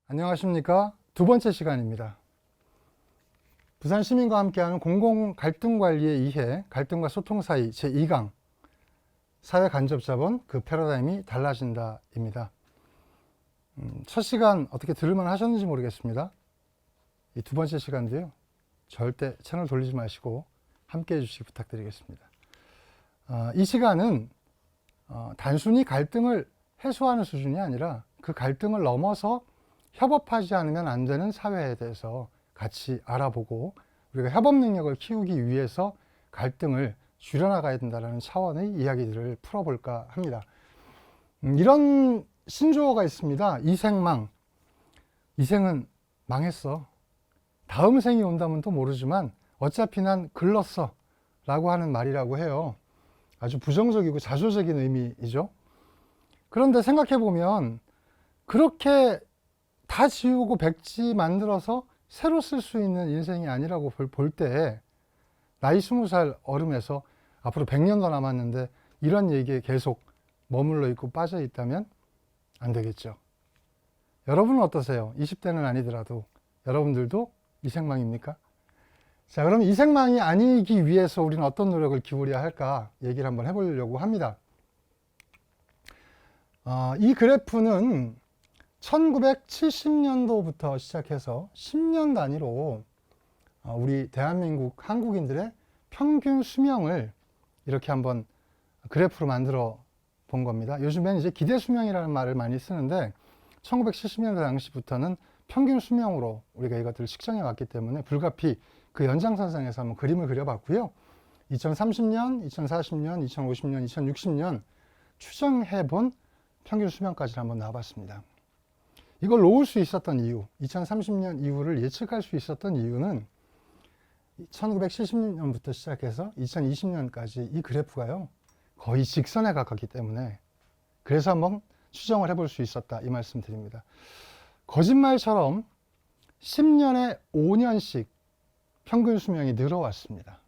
안녕하십니까. 두 번째 시간입니다. 부산 시민과 함께하는 공공 갈등 관리의 이해, 갈등과 소통 사이 제2강 사회 간접 자본 그 패러다임이 달라진다입니다. 첫 시간 어떻게 들을만 하셨는지 모르겠습니다. 이 두 번째 시간도요, 절대 채널 돌리지 마시고 함께 해주시기 부탁드리겠습니다. 이 시간은 단순히 갈등을 해소하는 수준이 아니라 그 갈등을 넘어서 협업하지 않으면 안 되는 사회에 대해서 같이 알아보고 우리가 협업 능력을 키우기 위해서 갈등을 줄여나가야 된다는 차원의 이야기들을 풀어볼까 합니다. 이런 신조어가 있습니다. 이생망. 이생은 망했어. 다음 생이 온다면 또 모르지만 어차피 난 글렀어 라고 하는 말이라고 해요. 아주 부정적이고 자조적인 의미이죠. 그런데 생각해보면 그렇게 다 지우고 백지 만들어서 새로 쓸 수 있는 인생이 아니라고 볼 때 나이 20살 어름에서 앞으로 100년 더 남았는데 이런 얘기에 계속 머물러 있고 빠져 있다면 안 되겠죠. 여러분은 어떠세요? 20대는 아니더라도 여러분들도 이생망입니까? 자, 그럼 이생망이 아니기 위해서 우리는 어떤 노력을 기울여야 할까 얘기를 한번 해보려고 합니다. 이 그래프는 1970년도부터 시작해서 10년 단위로 우리 대한민국 한국인들의 평균 수명을 이렇게 한번 그래프로 만들어 본 겁니다. 요즘엔 이제 기대 수명이라는 말을 많이 쓰는데 1970년대 당시부터는 평균 수명으로 우리가 이것들을 측정해 왔기 때문에 불가피 그 연장선상에서 한번 그림을 그려봤고요. 2030년, 2040년, 2050년, 2060년 추정해 본 평균 수명까지 한번 나와봤습니다. 이걸 놓을 수 있었던 이유, 2030년 이후를 예측할 수 있었던 이유는 1970년부터 시작해서 2020년까지 이 그래프가요, 거의 직선에 가깝기 때문에 그래서 한번 추정을 해볼 수 있었다 이 말씀 드립니다. 거짓말처럼 10년에 5년씩 평균 수명이 늘어왔습니다.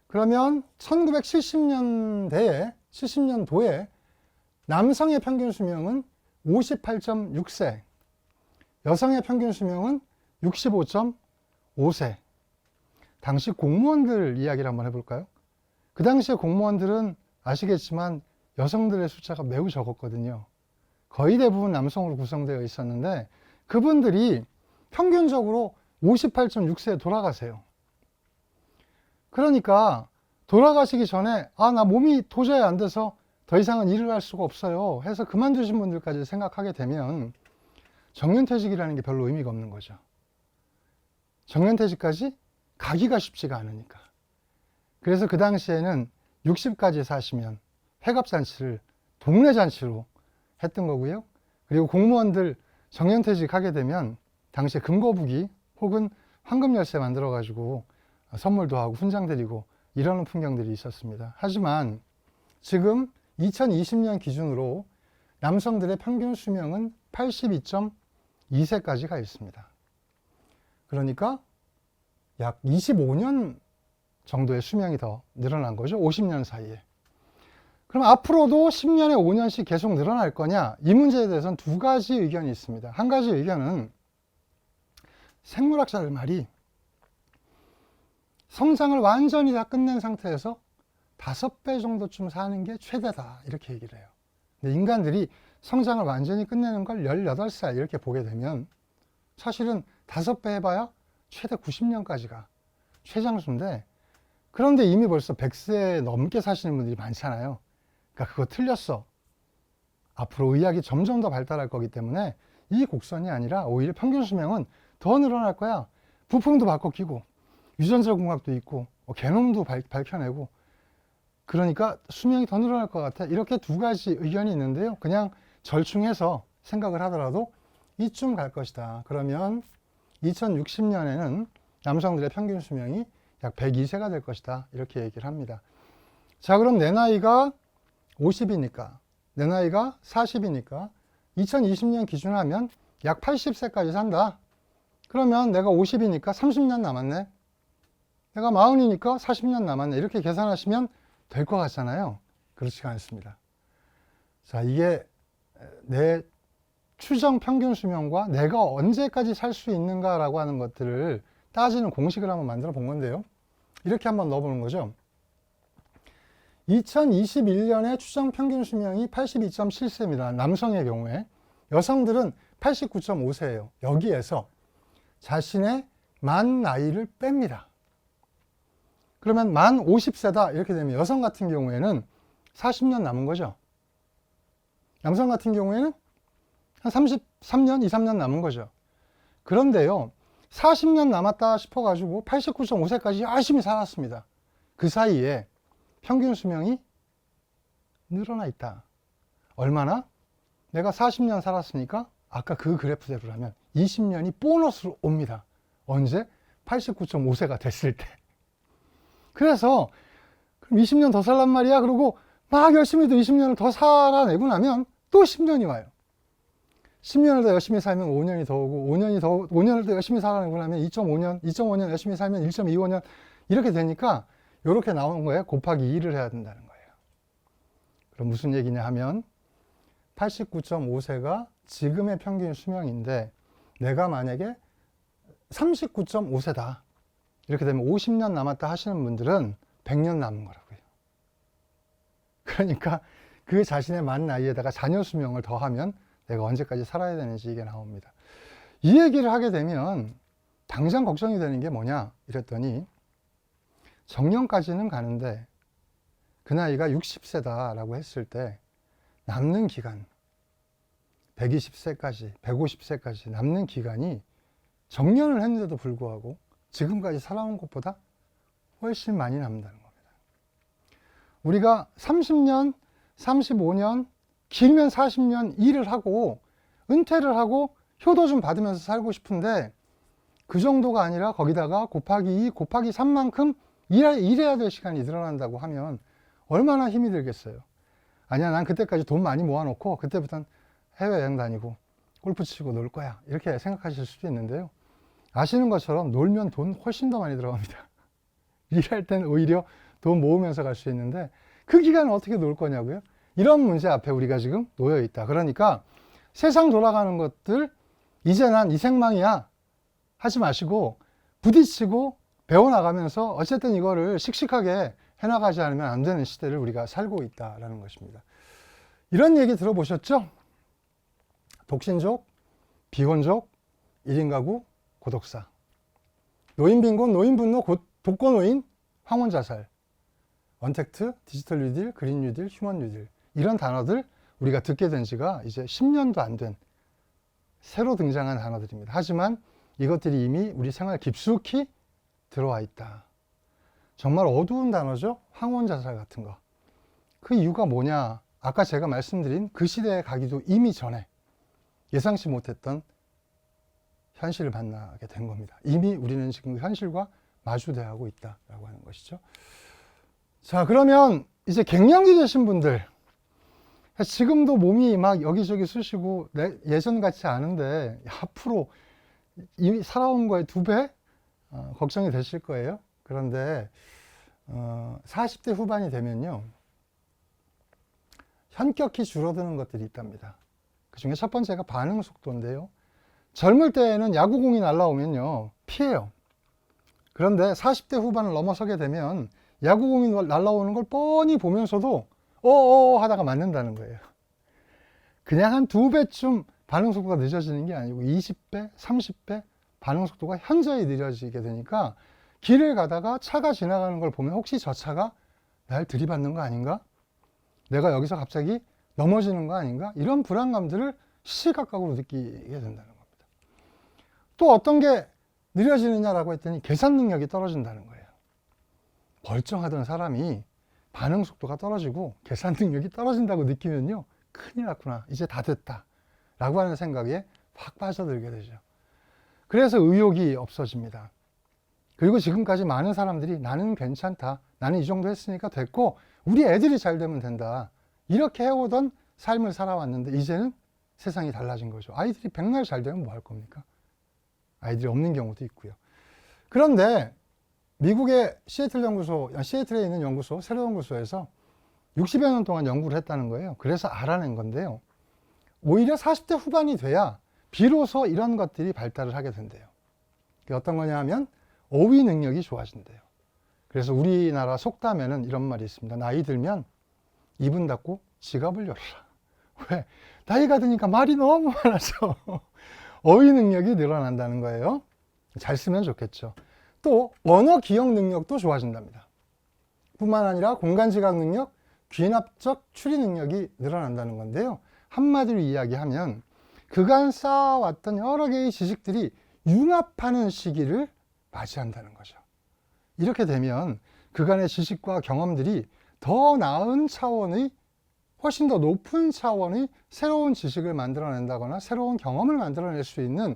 그러면 1970년도에 남성의 평균 수명은 58.6세, 여성의 평균 수명은 65.5세. 당시 공무원들 이야기를 한번 해볼까요? 그 당시에 공무원들은 아시겠지만 여성들의 숫자가 매우 적었거든요. 거의 대부분 남성으로 구성되어 있었는데 그분들이 평균적으로 58.6세에 돌아가세요. 그러니까 돌아가시기 전에 나 몸이 도저히 안 돼서 더 이상은 일을 할 수가 없어요 해서 그만두신 분들까지 생각하게 되면 정년퇴직이라는 게 별로 의미가 없는 거죠. 정년퇴직까지 가기가 쉽지가 않으니까. 그래서 그 당시에는 60까지 사시면 회갑잔치를 동네 잔치로 했던 거고요. 그리고 공무원들 정년퇴직하게 되면 당시에 금거북이 혹은 황금열쇠 만들어 가지고 선물도 하고 훈장 드리고 이러는 풍경들이 있었습니다. 하지만 지금 2020년 기준으로 남성들의 평균 수명은 82.2세까지 가 있습니다. 그러니까 약 25년 정도의 수명이 더 늘어난 거죠. 50년 사이에. 그럼 앞으로도 10년에 5년씩 계속 늘어날 거냐? 이 문제에 대해서는 두 가지 의견이 있습니다. 한 가지 의견은 생물학자들 말이 성장을 완전히 다 끝낸 상태에서 5배 정도쯤 사는 게 최대다 이렇게 얘기를 해요. 근데 인간들이 성장을 완전히 끝내는 걸 18살 이렇게 보게 되면 사실은 5배 해봐야 최대 90년까지가 최장수인데 그런데 이미 벌써 100세 넘게 사시는 분들이 많잖아요. 그러니까 그거 틀렸어. 앞으로 의학이 점점 더 발달할 거기 때문에 이 곡선이 아니라 오히려 평균 수명은 더 늘어날 거야. 부품도 바꿔 끼고 유전자 공학도 있고 게놈도 밝혀내고 그러니까 수명이 더 늘어날 것 같아. 이렇게 두 가지 의견이 있는데요. 그냥 절충해서 생각을 하더라도 이쯤 갈 것이다. 그러면 2060년에는 남성들의 평균 수명이 약 102세가 될 것이다. 이렇게 얘기를 합니다. 자, 그럼 내 나이가 50이니까, 내 나이가 40이니까 2020년 기준으로 하면 약 80세까지 산다. 그러면 내가 50이니까 30년 남았네. 내가 40이니까 40년 남았네. 이렇게 계산하시면 될 것 같잖아요. 그렇지가 않습니다. 자, 이게 내 추정 평균 수명과 내가 언제까지 살 수 있는가라고 하는 것들을 따지는 공식을 한번 만들어 본 건데요. 이렇게 한번 넣어보는 거죠. 2021년에 추정 평균 수명이 82.7세입니다. 남성의 경우에. 여성들은 89.5세예요. 여기에서 자신의 만 나이를 뺍니다. 그러면 만 50세다 이렇게 되면 여성 같은 경우에는 40년 남은 거죠. 남성 같은 경우에는 한 33년, 2, 3년 남은 거죠. 그런데요, 40년 남았다 싶어가지고 89.5세까지 열심히 살았습니다. 그 사이에 평균 수명이 늘어나 있다. 얼마나? 내가 40년 살았으니까 아까 그 그래프대로라면 20년이 보너스로 옵니다. 언제? 89.5세가 됐을 때. 그래서 그럼 20년 더 살란 말이야? 그러고 막 열심히 또 20년을 더 살아내고 나면 또 10년이 와요. 10년을 더 열심히 살면 5년이 더 오고 5년을 더 열심히 살아내고 나면 2.5년 열심히 살면 1.25년 이렇게 되니까 이렇게 나오는 거예요. 곱하기 2를 해야 된다는 거예요. 그럼 무슨 얘기냐 하면 89.5세가 지금의 평균 수명인데 내가 만약에 39.5세다. 이렇게 되면 50년 남았다 하시는 분들은 100년 남은 거라고요. 그러니까 그 자신의 만 나이에다가 자녀 수명을 더하면 내가 언제까지 살아야 되는지 이게 나옵니다. 이 얘기를 하게 되면 당장 걱정이 되는 게 뭐냐 이랬더니 정년까지는 가는데 그 나이가 60세다라고 했을 때 남는 기간 120세까지 150세까지 남는 기간이 정년을 했는데도 불구하고 지금까지 살아온 것보다 훨씬 많이 남는다는 겁니다. 우리가 30년, 35년, 길면 40년 일을 하고 은퇴를 하고 효도 좀 받으면서 살고 싶은데 그 정도가 아니라 거기다가 곱하기 2, 곱하기 3만큼 일해야 될 시간이 늘어난다고 하면 얼마나 힘이 들겠어요. 아니야, 난 그때까지 돈 많이 모아놓고 그때부터는 해외여행 다니고 골프 치고 놀 거야 이렇게 생각하실 수도 있는데요. 아시는 것처럼 놀면 돈 훨씬 더 많이 들어갑니다. 일할 때는 오히려 돈 모으면서 갈 수 있는데 그 기간을 어떻게 놀 거냐고요. 이런 문제 앞에 우리가 지금 놓여 있다. 그러니까 세상 돌아가는 것들 이제 난 이 생망이야 하지 마시고 부딪히고 배워나가면서 어쨌든 이거를 씩씩하게 해나가지 않으면 안 되는 시대를 우리가 살고 있다라는 것입니다. 이런 얘기 들어보셨죠? 독신족, 비혼족, 1인 가구, 고독사, 노인빈곤, 노인분노, 독거노인, 황혼자살, 언택트, 디지털 뉴딜, 그린 뉴딜, 휴먼 뉴딜 이런 단어들 우리가 듣게 된 지가 이제 10년도 안 된 새로 등장한 단어들입니다. 하지만 이것들이 이미 우리 생활 깊숙이 들어와 있다. 정말 어두운 단어죠. 황혼자살 같은 거. 그 이유가 뭐냐? 아까 제가 말씀드린 그 시대에 가기도 이미 전에 예상치 못했던 현실을 만나게 된 겁니다. 이미 우리는 지금 현실과 마주대하고 있다라고 하는 것이죠. 자, 그러면 이제 갱년기 되신 분들, 지금도 몸이 막 여기저기 쑤시고 예전 같지 않은데 앞으로 이미 살아온 거에 2배 걱정이 되실 거예요. 그런데 40대 후반이 되면요, 현격히 줄어드는 것들이 있답니다. 그 중에 첫 번째가 반응 속도인데요. 젊을 때에는 야구공이 날라오면요 피해요. 그런데 40대 후반을 넘어서게 되면 야구공이 날라오는 걸 뻔히 보면서도 어어 하다가 맞는다는 거예요. 그냥 한 2배쯤 반응 속도가 늦어지는 게 아니고 20배, 30배 반응 속도가 현저히 느려지게 되니까 길을 가다가 차가 지나가는 걸 보면 혹시 저 차가 날 들이받는 거 아닌가? 내가 여기서 갑자기 넘어지는 거 아닌가? 이런 불안감들을 시시각각으로 느끼게 된다는 겁니다. 또 어떤 게 느려지느냐라고 했더니 계산 능력이 떨어진다는 거예요. 멀쩡하던 사람이 반응 속도가 떨어지고 계산 능력이 떨어진다고 느끼면요, 큰일 났구나, 이제 다 됐다 라고 하는 생각에 확 빠져들게 되죠. 그래서 의욕이 없어집니다. 그리고 지금까지 많은 사람들이 나는 괜찮다, 나는 이 정도 했으니까 됐고 우리 애들이 잘 되면 된다 이렇게 해오던 삶을 살아왔는데 이제는 세상이 달라진 거죠. 아이들이 백날 잘 되면 뭐 할 겁니까? 아이들이 없는 경우도 있고요. 그런데 미국의 시애틀에 있는 연구소, 세로 연구소에서 60여 년 동안 연구를 했다는 거예요. 그래서 알아낸 건데요. 오히려 40대 후반이 돼야 비로소 이런 것들이 발달을 하게 된대요. 어떤 거냐 하면 어휘 능력이 좋아진대요. 그래서 우리나라 속담에는 이런 말이 있습니다. 나이 들면 입은 닫고 지갑을 열어라. 왜? 나이가 드니까 말이 너무 많아서 어휘 능력이 늘어난다는 거예요. 잘 쓰면 좋겠죠. 또 언어 기억 능력도 좋아진답니다. 뿐만 아니라 공간 지각 능력, 귀납적 추리 능력이 늘어난다는 건데요. 한마디로 이야기하면 그간 쌓아왔던 여러 개의 지식들이 융합하는 시기를 맞이한다는 거죠. 이렇게 되면 그간의 지식과 경험들이 더 나은 차원의, 훨씬 더 높은 차원의 새로운 지식을 만들어낸다거나 새로운 경험을 만들어낼 수 있는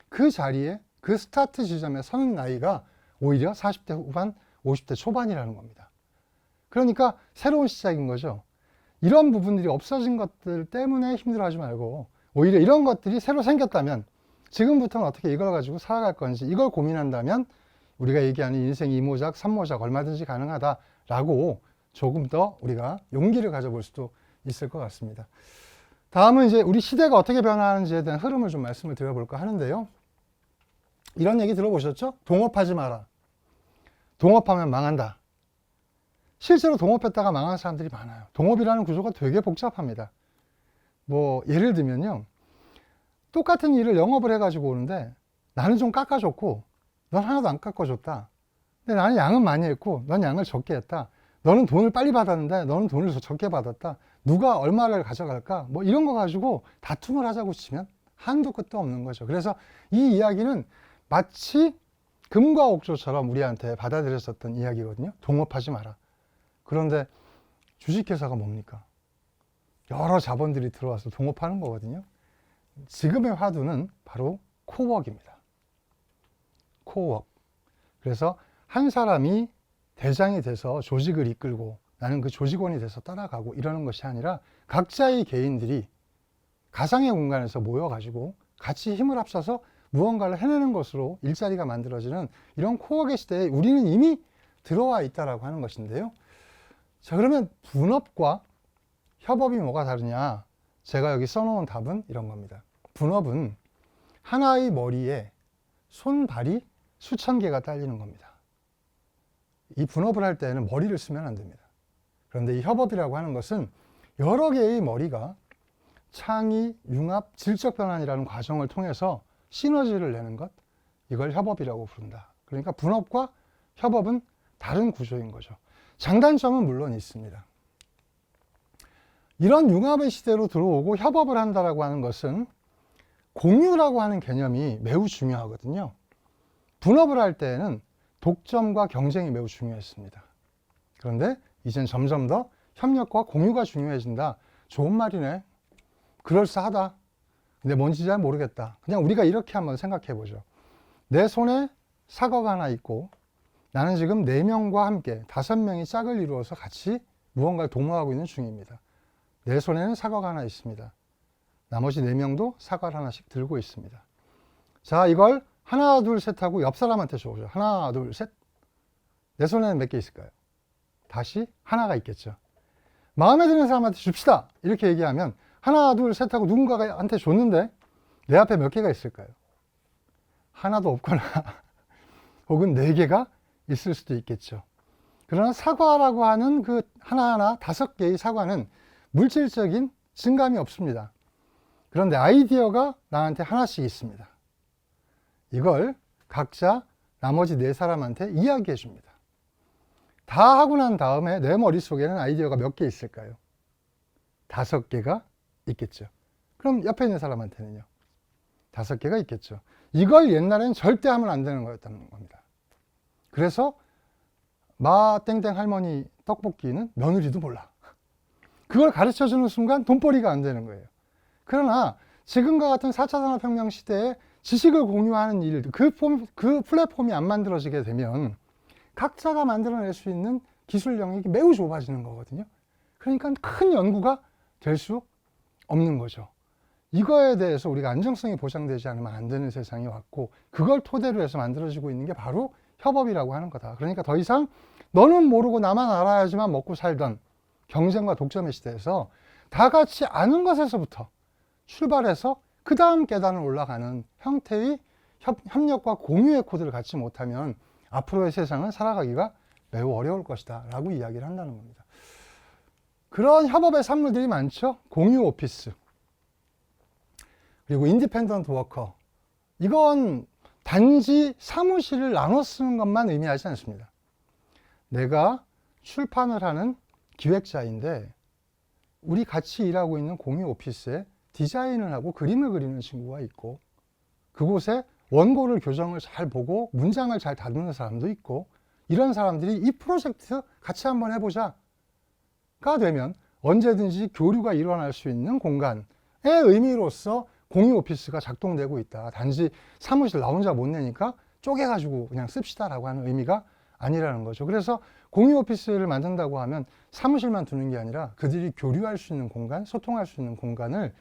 그 자리에, 그 스타트 지점에 서는 나이가 오히려 40대 후반, 50대 초반이라는 겁니다. 그러니까 새로운 시작인 거죠. 이런 부분들이 없어진 것들 때문에 힘들어하지 말고 오히려 이런 것들이 새로 생겼다면 지금부터는 어떻게 이걸 가지고 살아갈 건지 이걸 고민한다면 우리가 얘기하는 인생 2모작, 3모작 얼마든지 가능하다라고 조금 더 우리가 용기를 가져볼 수도 있을 것 같습니다. 다음은 이제 우리 시대가 어떻게 변화하는지에 대한 흐름을 좀 말씀을 드려볼까 하는데요. 이런 얘기 들어보셨죠? 동업하지 마라. 동업하면 망한다. 실제로 동업했다가 망한 사람들이 많아요. 동업이라는 구조가 되게 복잡합니다. 뭐 예를 들면요. 똑같은 일을 영업을 해가지고 오는데 나는 좀 깎아줬고 넌 하나도 안 깎아줬다. 근데 나는 양은 많이 했고 넌 양을 적게 했다. 너는 돈을 빨리 받았는데 너는 돈을 적게 받았다. 누가 얼마를 가져갈까? 뭐 이런 거 가지고 다툼을 하자고 치면 한도 끝도 없는 거죠. 그래서 이 이야기는 마치 금과 옥조처럼 우리한테 받아들였었던 이야기거든요. 동업하지 마라. 그런데 주식회사가 뭡니까? 여러 자본들이 들어와서 동업하는 거거든요. 지금의 화두는 바로 코워크입니다. 코워크. 그래서 한 사람이 대장이 돼서 조직을 이끌고 나는 그 조직원이 돼서 따라가고 이러는 것이 아니라 각자의 개인들이 가상의 공간에서 모여가지고 같이 힘을 합쳐서 무언가를 해내는 것으로 일자리가 만들어지는 이런 코워크의 시대에 우리는 이미 들어와 있다라고 하는 것인데요. 자, 그러면 분업과 협업이 뭐가 다르냐? 제가 여기 써놓은 답은 이런 겁니다. 분업은 하나의 머리에 손발이 수천 개가 딸리는 겁니다. 이 분업을 할 때는 머리를 쓰면 안 됩니다. 그런데 이 협업이라고 하는 것은 여러 개의 머리가 창의, 융합, 질적 변환이라는 과정을 통해서 시너지를 내는 것, 이걸 협업이라고 부른다. 그러니까 분업과 협업은 다른 구조인 거죠. 장단점은 물론 있습니다. 이런 융합의 시대로 들어오고 협업을 한다라고 하는 것은 공유라고 하는 개념이 매우 중요하거든요. 분업을 할 때에는 독점과 경쟁이 매우 중요했습니다. 그런데 이젠 점점 더 협력과 공유가 중요해진다. 좋은 말이네. 그럴싸하다. 근데 뭔지 잘 모르겠다. 그냥 우리가 이렇게 한번 생각해 보죠. 내 손에 사과가 하나 있고 나는 지금 4명과 함께 5명이 짝을 이루어서 같이 무언가를 도모하고 있는 중입니다. 내 손에는 사과가 하나 있습니다. 나머지 4명도 사과를 하나씩 들고 있습니다. 자, 이걸 하나, 둘, 셋 하고 옆 사람한테 줘보죠. 하나, 둘, 셋. 내 손에는 몇 개 있을까요? 다시 하나가 있겠죠. 마음에 드는 사람한테 줍시다. 이렇게 얘기하면 하나, 둘, 셋 하고 누군가한테 줬는데 내 앞에 몇 개가 있을까요? 하나도 없거나 혹은 4개가 있을 수도 있겠죠. 그러나 사과라고 하는 그 하나하나 5개의 사과는 물질적인 증감이 없습니다. 그런데 아이디어가 나한테 하나씩 있습니다. 이걸 각자 나머지 4사람한테 이야기해 줍니다. 다 하고 난 다음에 내 머릿속에는 아이디어가 몇 개 있을까요? 5개가 있겠죠. 그럼 옆에 있는 사람한테는요? 5개가 있겠죠. 이걸 옛날에는 절대 하면 안 되는 거였다는 겁니다. 그래서 마 땡땡 할머니 떡볶이는 며느리도 몰라. 그걸 가르쳐주는 순간 돈벌이가 안 되는 거예요. 그러나 지금과 같은 4차 산업혁명 시대에 지식을 공유하는 일, 그 플랫폼이 안 만들어지게 되면 각자가 만들어낼 수 있는 기술 영역이 매우 좁아지는 거거든요. 그러니까 큰 연구가 될 수 없는 거죠. 이거에 대해서 우리가 안정성이 보장되지 않으면 안 되는 세상이 왔고 그걸 토대로 해서 만들어지고 있는 게 바로 협업이라고 하는 거다. 그러니까 더 이상 너는 모르고 나만 알아야지만 먹고 살던 경쟁과 독점의 시대에서 다 같이 아는 것에서부터 출발해서 그 다음 계단을 올라가는 형태의 협력과 공유의 코드를 갖지 못하면 앞으로의 세상은 살아가기가 매우 어려울 것이다 라고 이야기를 한다는 겁니다. 그런 협업의 산물들이 많죠. 공유 오피스, 그리고 인디펜던트 워커. 이건 단지 사무실을 나눠 쓰는 것만 의미하지 않습니다. 내가 출판을 하는 기획자인데 우리 같이 일하고 있는 공유 오피스에 디자인을 하고 그림을 그리는 친구가 있고, 그곳에 원고를 교정을 잘 보고 문장을 잘 다루는 사람도 있고, 이런 사람들이 이 프로젝트 같이 한번 해보자가 되면 언제든지 교류가 일어날 수 있는 공간의 의미로서 공유 오피스가 작동되고 있다. 단지 사무실 나 혼자 못 내니까 쪼개가지고 그냥 씁시다라고 하는 의미가 아니라는 거죠. 그래서 공유 오피스를 만든다고 하면 사무실만 두는 게 아니라 그들이 교류할 수 있는 공간, 소통할 수 있는 공간을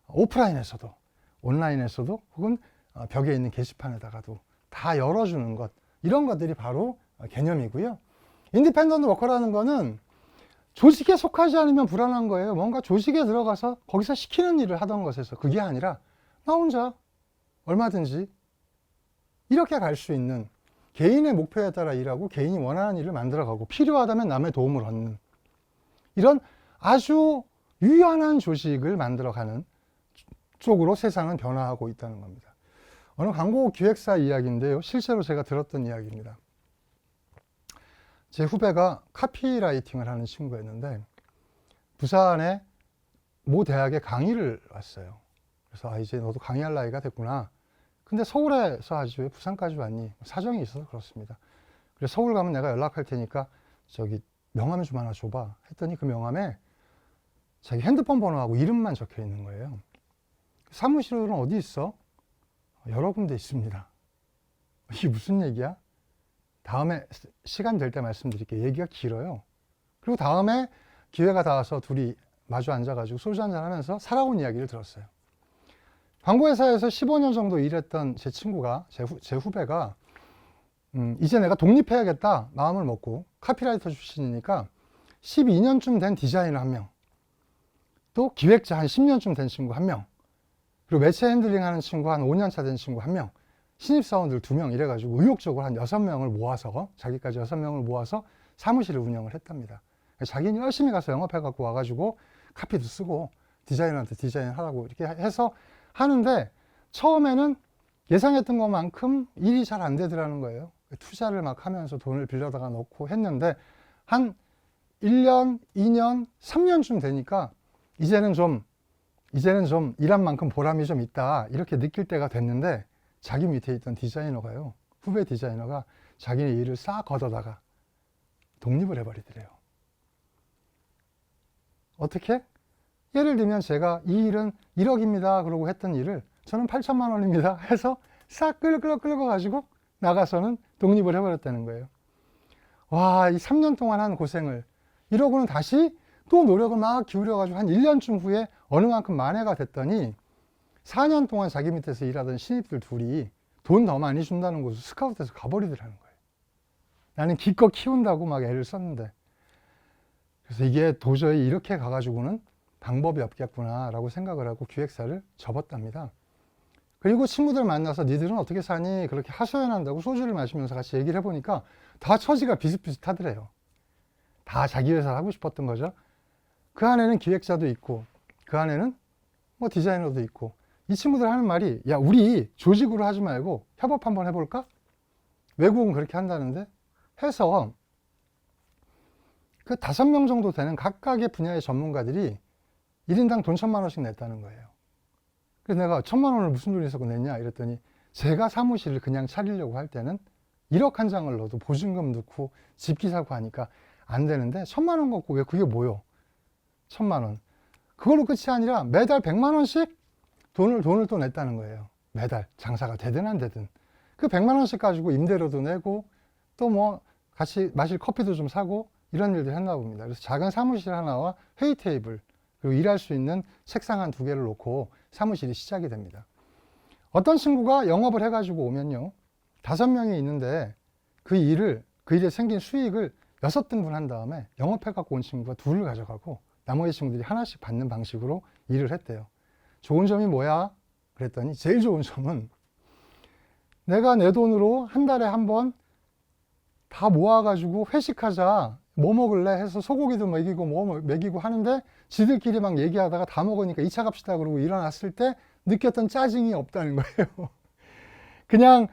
오프라인에서도 온라인에서도 혹은 벽에 있는 게시판에다가도 다 열어주는 것, 이런 것들이 바로 개념이고요. 인디펜던트 워커라는 거는 조직에 속하지 않으면 불안한 거예요. 뭔가 조직에 들어가서 거기서 시키는 일을 하던 것에서, 그게 아니라 나 혼자 얼마든지 이렇게 갈 수 있는, 개인의 목표에 따라 일하고 개인이 원하는 일을 만들어가고 필요하다면 남의 도움을 얻는, 이런 아주 유연한 조직을 만들어가는 쪽으로 세상은 변화하고 있다는 겁니다. 어느 광고 기획사 이야기인데요. 실제로 제가 들었던 이야기입니다. 제 후배가 카피라이팅을 하는 친구였는데 부산의 모 대학에 강의를 왔어요. 그래서 이제 너도 강의할 나이가 됐구나. 근데 서울에서 하지 왜 부산까지 왔니? 사정이 있어서 그렇습니다. 그래서 서울 가면 내가 연락할 테니까 저기 명함 좀 하나 줘봐 했더니 그 명함에 자기 핸드폰 번호하고 이름만 적혀 있는 거예요. 사무실은 어디 있어? 여러 군데 있습니다. 이게 무슨 얘기야? 다음에 시간 될 때 말씀드릴게요. 얘기가 길어요. 그리고 다음에 기회가 닿아서 둘이 마주 앉아가지고 소주 한잔 하면서 살아온 이야기를 들었어요. 광고회사에서 15년 정도 일했던 제 친구가, 제 후배가 이제 내가 독립해야겠다 마음을 먹고, 카피라이터 출신이니까 12년쯤 된 디자이너 1명, 또 기획자 한 10년쯤 된 친구 1명, 그리고 매체 핸들링 하는 친구 한 5년차 된 친구 1명, 신입사원들 2명 이래가지고 의욕적으로 한 6명을 모아서, 자기까지 6명을 모아서 사무실을 운영을 했답니다. 자기는 열심히 가서 영업해갖고 와가지고 카피도 쓰고 디자이너한테 디자인하라고 이렇게 해서 하는데, 처음에는 예상했던 것만큼 일이 잘 안 되더라는 거예요. 투자를 막 하면서 돈을 빌려다가 넣고 했는데 한 1년, 2년, 3년쯤 되니까 이제는 좀 일한 만큼 보람이 좀 있다 이렇게 느낄 때가 됐는데, 자기 밑에 있던 디자이너가요, 후배 디자이너가 자기네 일을 싹 걷어다가 독립을 해버리더래요. 어떻게? 예를 들면 제가 이 일은 1억입니다 그러고 했던 일을 저는 8천만 원입니다 해서 싹 끌고 가지고 나가서는 독립을 해버렸다는 거예요. 와, 이 3년 동안 한 고생을 이러고는 다시 또 노력을 막 기울여가지고 한 1년쯤 후에 어느 만큼 만회가 됐더니 4년 동안 자기 밑에서 일하던 신입들 둘이 돈 더 많이 준다는 곳으로 스카우트해서 가버리더라는 거예요. 나는 기껏 키운다고 막 애를 썼는데. 그래서 이게 도저히 이렇게 가가지고는 방법이 없겠구나 라고 생각을 하고 기획사를 접었답니다. 그리고 친구들 만나서 니들은 어떻게 사니? 그렇게 하소연한다고 소주를 마시면서 같이 얘기를 해보니까 다 처지가 비슷비슷하더래요. 다 자기 회사를 하고 싶었던 거죠. 그 안에는 기획자도 있고 그 안에는 뭐 디자이너도 있고, 이 친구들 하는 말이, 야, 우리 조직으로 하지 말고 협업 한번 해볼까? 외국은 그렇게 한다는데 해서 그 5명 정도 되는 각각의 분야의 전문가들이 1인당 돈 1,000만 원씩 냈다는 거예요. 그래서 내가 1,000만 원을 무슨 돈이 있어서 냈냐 이랬더니, 제가 사무실을 그냥 차리려고 할 때는 1억 한 장을 넣어도 보증금 넣고 집기 사고 하니까 안 되는데 1,000만 원 갖고 왜 그게 뭐요? 1,000만 원. 그걸로 끝이 아니라 매달 100만 원씩 돈을 또 냈다는 거예요. 매달 장사가 되든 안 되든. 그 100만 원씩 가지고 임대료도 내고 또 뭐 같이 마실 커피도 좀 사고 이런 일들 했나 봅니다. 그래서 작은 사무실 하나와 회의 테이블, 그리고 일할 수 있는 책상 한 2개를 놓고 사무실이 시작이 됩니다. 어떤 친구가 영업을 해가지고 오면요, 5명이 있는데 그 일에 생긴 수익을 6등분 한 다음에 영업해갖고 온 친구가 2를 가져가고 나머지 친구들이 하나씩 받는 방식으로 일을 했대요. 좋은 점이 뭐야? 그랬더니 제일 좋은 점은 내가 내 돈으로 한 달에 한 번 다 모아가지고 회식하자, 뭐 먹을래 해서 소고기도 먹이고 뭐 먹이고 하는데 지들끼리 막 얘기하다가 다 먹으니까 2차 갑시다 그러고 일어났을 때 느꼈던 짜증이 없다는 거예요. 그냥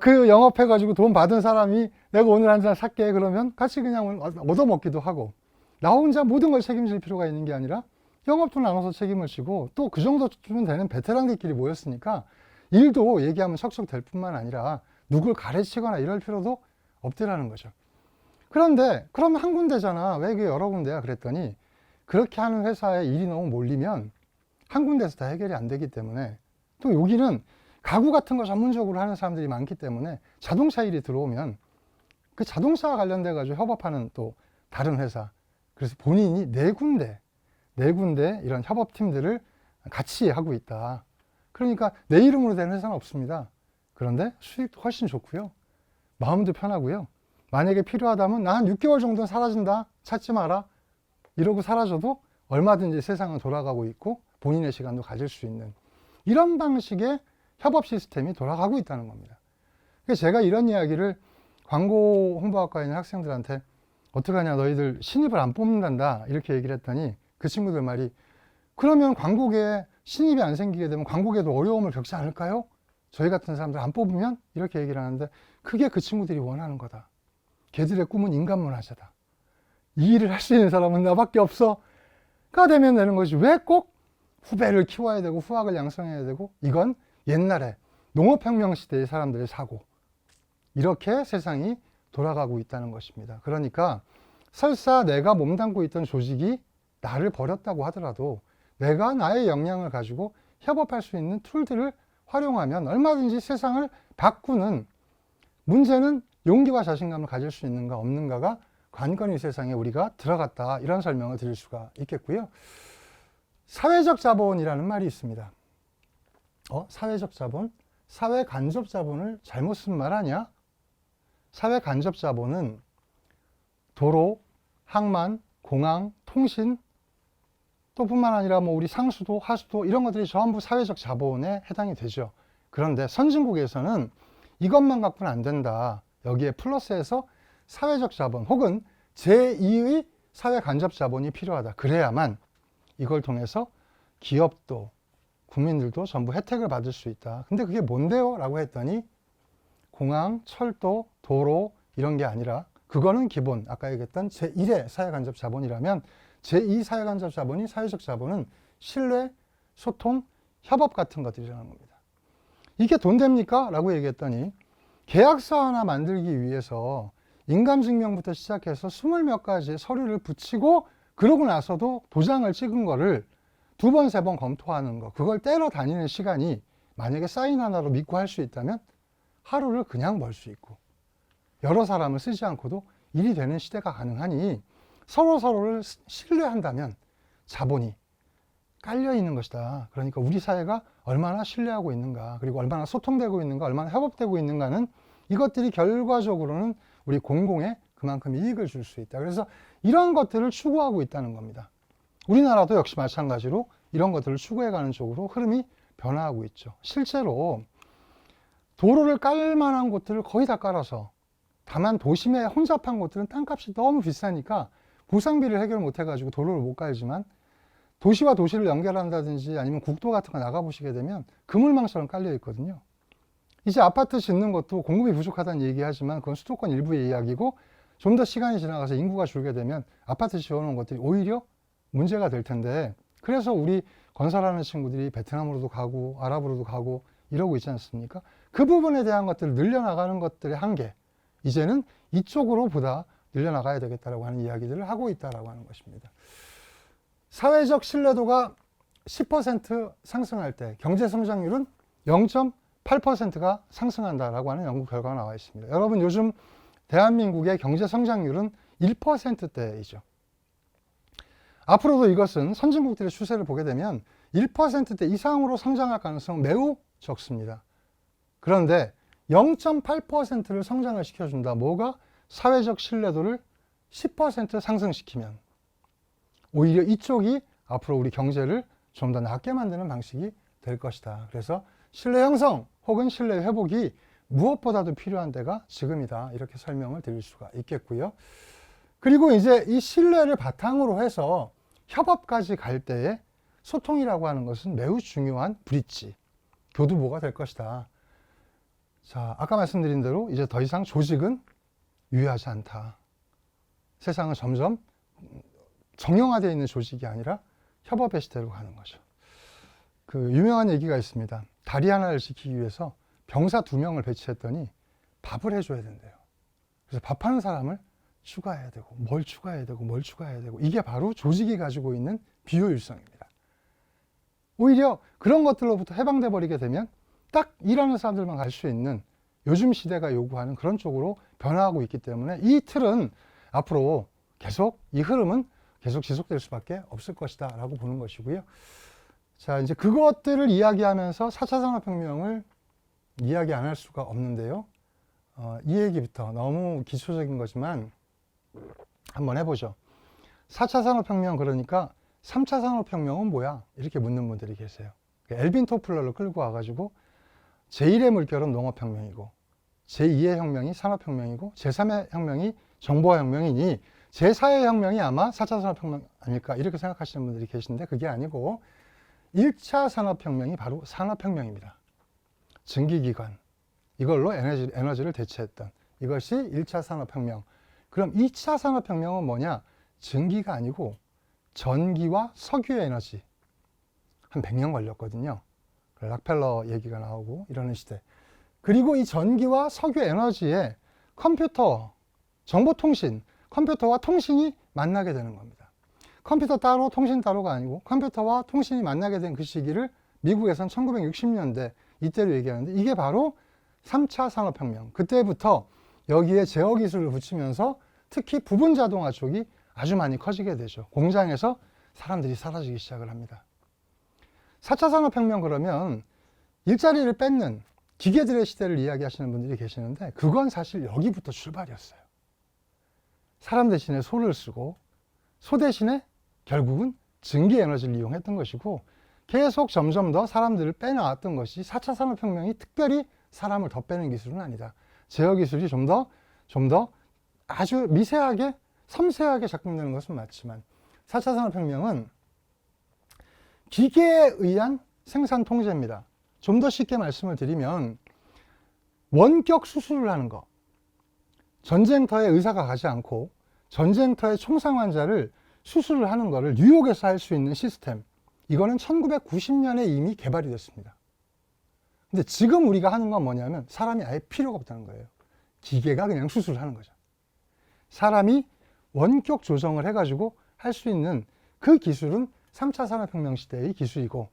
그 영업해가지고 돈 받은 사람이 내가 오늘 한 잔 살게 그러면 같이 그냥 얻어먹기도 하고, 나 혼자 모든 걸 책임질 필요가 있는 게 아니라 영업도 나눠서 책임을 지고, 또 그 정도쯤 되는 베테랑들끼리 모였으니까 일도 얘기하면 척척 될 뿐만 아니라 누굴 가르치거나 이럴 필요도 없더라는 거죠. 그런데 그러면 한 군데잖아, 왜 이게 여러 군데야? 그랬더니 그렇게 하는 회사에 일이 너무 몰리면 한 군데에서 다 해결이 안 되기 때문에, 또 여기는 가구 같은 거 전문적으로 하는 사람들이 많기 때문에 자동차 일이 들어오면 그 자동차와 관련돼 가지고 협업하는 또 다른 회사, 그래서 본인이 네 군데 이런 협업팀들을 같이 하고 있다. 그러니까 내 이름으로 된 회사는 없습니다. 그런데 수익도 훨씬 좋고요, 마음도 편하고요. 만약에 필요하다면 나 한 6개월 정도는 사라진다, 찾지 마라, 이러고 사라져도 얼마든지 세상은 돌아가고 있고 본인의 시간도 가질 수 있는 이런 방식의 협업 시스템이 돌아가고 있다는 겁니다. 그래서 제가 이런 이야기를 광고 홍보학과에 있는 학생들한테 어떡하냐, 너희들 신입을 안 뽑는단다, 이렇게 얘기를 했더니 그 친구들 말이, 그러면 광고계에 신입이 안 생기게 되면 광고계도 어려움을 겪지 않을까요? 저희 같은 사람들 안 뽑으면? 이렇게 얘기를 하는데, 그게 그 친구들이 원하는 거다. 걔들의 꿈은 인간문화재다. 이 일을 할 수 있는 사람은 나밖에 없어 가 되면 되는 것이, 왜 꼭 후배를 키워야 되고 후학을 양성해야 되고, 이건 옛날에 농업혁명 시대의 사람들의 사고, 이렇게 세상이 돌아가고 있다는 것입니다. 그러니까 설사 내가 몸담고 있던 조직이 나를 버렸다고 하더라도 내가 나의 역량을 가지고 협업할 수 있는 툴들을 활용하면 얼마든지 세상을 바꾸는, 문제는 용기와 자신감을 가질 수 있는가 없는가가 관건이 세상에 우리가 들어갔다, 이런 설명을 드릴 수가 있겠고요. 사회적 자본이라는 말이 있습니다. 사회적 자본? 사회 간접 자본을 잘못 쓴 말 아니야? 사회 간접 자본은 도로, 항만, 공항, 통신, 또 뿐만 아니라 뭐 우리 상수도, 하수도, 이런 것들이 전부 사회적 자본에 해당이 되죠. 그런데 선진국에서는 이것만 갖고는 안 된다, 여기에 플러스해서 사회적 자본 혹은 제2의 사회 간접 자본이 필요하다. 그래야만 이걸 통해서 기업도 국민들도 전부 혜택을 받을 수 있다. 근데 그게 뭔데요? 라고 했더니 공항, 철도, 도로 이런 게 아니라, 그거는 기본, 아까 얘기했던 제1의 사회 간접 자본이라면 제2 사회 간접 자본이, 사회적 자본은 신뢰, 소통, 협업 같은 것들이라는 겁니다. 이게 돈 됩니까? 라고 얘기했더니 계약서 하나 만들기 위해서 인감증명부터 시작해서 20몇 가지의 서류를 붙이고 그러고 나서도 도장을 찍은 거를 2번, 3번 검토하는 거, 그걸 떼러 다니는 시간이 만약에 사인 하나로 믿고 할 수 있다면 하루를 그냥 벌 수 있고, 여러 사람을 쓰지 않고도 일이 되는 시대가 가능하니 서로를 신뢰한다면 자본이 깔려 있는 것이다. 그러니까 우리 사회가 얼마나 신뢰하고 있는가, 그리고 얼마나 소통되고 있는가, 얼마나 협업되고 있는가는, 이것들이 결과적으로는 우리 공공에 그만큼 이익을 줄 수 있다. 그래서 이런 것들을 추구하고 있다는 겁니다. 우리나라도 역시 마찬가지로 이런 것들을 추구해가는 쪽으로 흐름이 변화하고 있죠. 실제로 도로를 깔 만한 곳들을 거의 다 깔아서, 다만 도심에 혼잡한 곳들은 땅값이 너무 비싸니까 보상비를 해결 못 해가지고 도로를 못 깔지만, 도시와 도시를 연결한다든지 아니면 국도 같은 거 나가보시게 되면 그물망처럼 깔려 있거든요. 이제 아파트 짓는 것도 공급이 부족하다는 얘기하지만 그건 수도권 일부의 이야기고, 좀 더 시간이 지나가서 인구가 줄게 되면 아파트 지어놓은 것들이 오히려 문제가 될 텐데, 그래서 우리 건설하는 친구들이 베트남으로도 가고 아랍으로도 가고 이러고 있지 않습니까? 그 부분에 대한 것들을 늘려나가는 것들의 한계, 이제는 이쪽으로 보다 늘려나가야 되겠다라고 하는 이야기들을 하고 있다라고 하는 것입니다. 사회적 신뢰도가 10% 상승할 때 경제 성장률은 0.8%가 상승한다라고 하는 연구 결과가 나와 있습니다. 여러분, 요즘 대한민국의 경제 성장률은 1%대이죠. 앞으로도 이것은 선진국들의 추세를 보게 되면 1%대 이상으로 성장할 가능성은 매우 적습니다. 그런데 0.8%를 성장을 시켜준다. 뭐가? 사회적 신뢰도를 10% 상승시키면 오히려 이쪽이 앞으로 우리 경제를 좀 더 낫게 만드는 방식이 될 것이다. 그래서 신뢰 형성 혹은 신뢰 회복이 무엇보다도 필요한 때가 지금이다. 이렇게 설명을 드릴 수가 있겠고요. 그리고 이제 이 신뢰를 바탕으로 해서 협업까지 갈 때에 소통이라고 하는 것은 매우 중요한 브릿지, 교두보가 될 것이다. 자, 아까 말씀드린 대로 이제 더 이상 조직은 유효하지 않다. 세상은 점점 정형화되어 있는 조직이 아니라 협업의 시대로 가는 거죠. 그 유명한 얘기가 있습니다. 다리 하나를 지키기 위해서 병사 2명을 배치했더니 밥을 해줘야 된대요. 그래서 밥하는 사람을 추가해야 되고 뭘 추가해야 되고 뭘 추가해야 되고, 이게 바로 조직이 가지고 있는 비효율성입니다. 오히려 그런 것들로부터 해방돼 버리게 되면 딱 일하는 사람들만 갈 수 있는 요즘 시대가 요구하는 그런 쪽으로 변화하고 있기 때문에 이 틀은 앞으로 계속, 이 흐름은 계속 지속될 수밖에 없을 것이다 라고 보는 것이고요. 자, 이제 그것들을 이야기하면서 4차 산업혁명을 이야기 안 할 수가 없는데요. 이 얘기부터 너무 기초적인 거지만 한번 해보죠. 4차 산업혁명, 그러니까 3차 산업혁명은 뭐야? 이렇게 묻는 분들이 계세요. 엘빈 토플러를 끌고 와가지고 제1의 물결은 농업혁명이고, 제2의 혁명이 산업혁명이고, 제3의 혁명이 정보화혁명이니 제4의 혁명이 아마 4차 산업혁명 아닐까, 이렇게 생각하시는 분들이 계신데 그게 아니고 1차 산업혁명이 바로 산업혁명입니다. 증기기관, 이걸로 에너지를 대체했던 이것이 1차 산업혁명. 그럼 2차 산업혁명은 뭐냐? 증기가 아니고 전기와 석유의 에너지. 한 100년 걸렸거든요. 락펠러 얘기가 나오고 이러는 시대. 그리고 이 전기와 석유 에너지에 컴퓨터, 정보통신, 컴퓨터와 통신이 만나게 되는 겁니다. 컴퓨터 따로 통신 따로가 아니고 컴퓨터와 통신이 만나게 된 그 시기를 미국에선 1960년대 이때로 얘기하는데, 이게 바로 3차 산업혁명. 그때부터 여기에 제어 기술을 붙이면서 특히 부분 자동화 쪽이 아주 많이 커지게 되죠. 공장에서 사람들이 사라지기 시작을 합니다. 4차 산업혁명, 그러면 일자리를 뺏는 기계들의 시대를 이야기하시는 분들이 계시는데 그건 사실 여기부터 출발이었어요. 사람 대신에 소를 쓰고 소 대신에 결국은 증기 에너지를 이용했던 것이고, 계속 점점 더 사람들을 빼나왔던 것이 4차 산업혁명이 특별히 사람을 더 빼는 기술은 아니다. 제어 기술이 좀 더 아주 미세하게, 섬세하게 작동되는 것은 맞지만 4차 산업혁명은 기계에 의한 생산 통제입니다. 좀 더 쉽게 말씀을 드리면 원격 수술을 하는 거. 전쟁터에 의사가 가지 않고 전쟁터의 총상 환자를 수술을 하는 거를 뉴욕에서 할 수 있는 시스템. 이거는 1990년에 이미 개발이 됐습니다. 근데 지금 우리가 하는 건 뭐냐면 사람이 아예 필요가 없다는 거예요. 기계가 그냥 수술을 하는 거죠. 사람이 원격 조정을 해가지고 할 수 있는 그 기술은 3차 산업혁명 시대의 기술이고,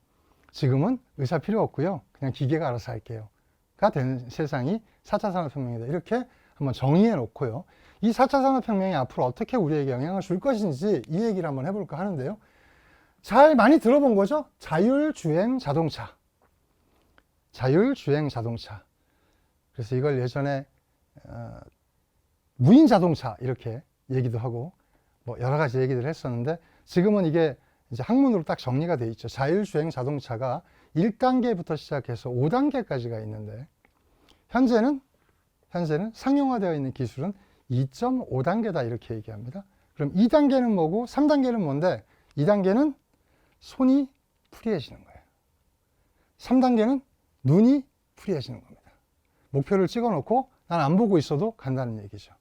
지금은 의사 필요 없고요. 그냥 기계가 알아서 할게요. 가 되는 세상이 4차 산업혁명이다. 이렇게 한번 정의해 놓고요. 이 4차 산업혁명이 앞으로 어떻게 우리에게 영향을 줄 것인지 이 얘기를 한번 해볼까 하는데요. 잘 많이 들어본 거죠? 자율주행 자동차. 자율주행 자동차. 그래서 이걸 예전에 무인 자동차 이렇게 얘기도 하고 뭐 여러 가지 얘기를 했었는데, 지금은 이게 이제 학문으로 딱 정리가 돼 있죠. 자율주행 자동차가 1단계부터 시작해서 5단계까지가 있는데, 현재는 상용화되어 있는 기술은 2.5단계다 이렇게 얘기합니다. 그럼 2단계는 뭐고 3단계는 뭔데? 2단계는 손이 프리해지는 거예요. 3단계는 눈이 프리해지는 겁니다. 목표를 찍어놓고 난 안 보고 있어도 간다는 얘기죠.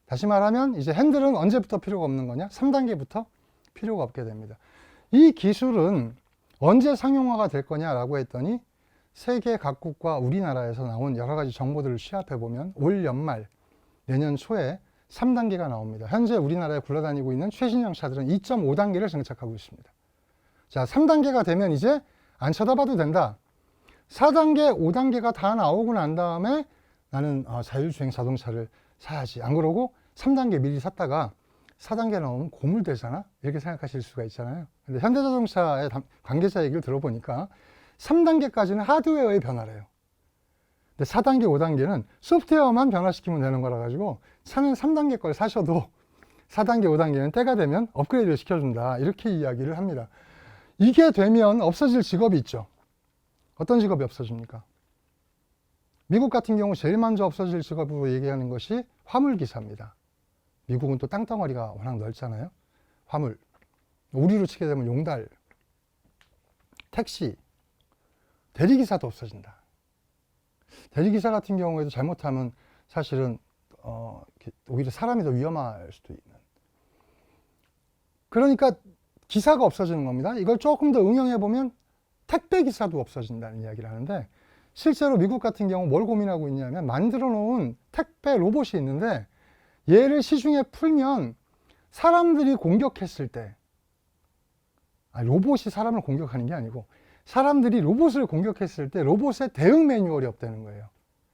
다시 말하면 이제 핸들은 언제부터 필요가 없는 거냐? 3단계부터 필요가 없게 됩니다. 이 기술은 언제 상용화가 될 거냐라고 했더니 세계 각국과 우리나라에서 나온 여러 가지 정보들을 취합해 보면 올 연말, 내년 초에 3단계가 나옵니다. 현재 우리나라에 굴러다니고 있는 최신형 차들은 2.5단계를 장착하고 있습니다. 자, 3단계가 되면 이제 안 쳐다봐도 된다. 4단계, 5단계가 다 나오고 난 다음에 나는 자율주행 자동차를 사야지. 안 그러고 3단계 미리 샀다가 4단계 나오면 고물되잖아? 이렇게 생각하실 수가 있잖아요. 근데 현대자동차의 관계자 얘기를 들어보니까 3단계까지는 하드웨어의 변화래요. 근데 4단계, 5단계는 소프트웨어만 변화시키면 되는 거라 가지고 차는 3단계 걸 사셔도 4단계, 5단계는 때가 되면 업그레이드를 시켜준다. 이렇게 이야기를 합니다. 이게 되면 없어질 직업이 있죠. 어떤 직업이 없어집니까? 미국 같은 경우 제일 먼저 없어질 직업으로 얘기하는 것이 화물기사입니다. 미국은 또 땅덩어리가 워낙 넓잖아요. 화물. 우리로 치게 되면 용달, 택시, 대리기사도 없어진다. 대리기사 같은 경우에도 잘못하면 사실은 오히려 사람이 더 위험할 수도 있는. 그러니까 기사가 없어지는 겁니다. 이걸 조금 더 응용해보면 택배기사도 없어진다는 이야기를 하는데, 실제로 미국 같은 경우 뭘 고민하고 있냐면 만들어 놓은 택배 로봇이 있는데, 얘를 시중에 풀면 사람들이 공격했을 때, 로봇이 사람을 공격하는 게 아니고 사람들이 로봇을 공격했을 때 로봇의 대응 매뉴얼이 없다는 거예요.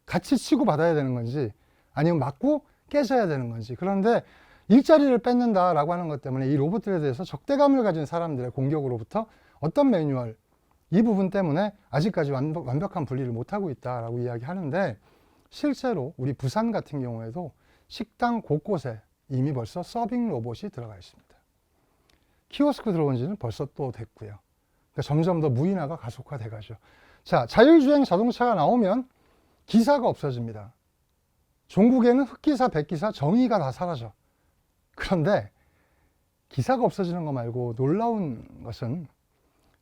같이 치고 받아야 되는 건지 아니면 맞고 깨져야 되는 건지. 그런데 일자리를 뺏는다라고 하는 것 때문에 이 로봇들에 대해서 적대감을 가진 사람들의 공격으로부터 어떤 매뉴얼, 이 부분 때문에 아직까지 완벽한 분리를 못하고 있다라고 이야기하는데, 실제로 우리 부산 같은 경우에도 식당 곳곳에 이미 벌써 서빙 로봇이 들어가 있습니다. 키오스크 들어온 지는 벌써 또 됐고요. 그러니까 점점 더 무인화가 가속화돼 가죠. 자, 자율주행 자동차가 나오면 기사가 없어집니다. 종국에는 흑기사, 백기사, 정의가 다 사라져. 그런데 기사가 없어지는 거 말고 놀라운 것은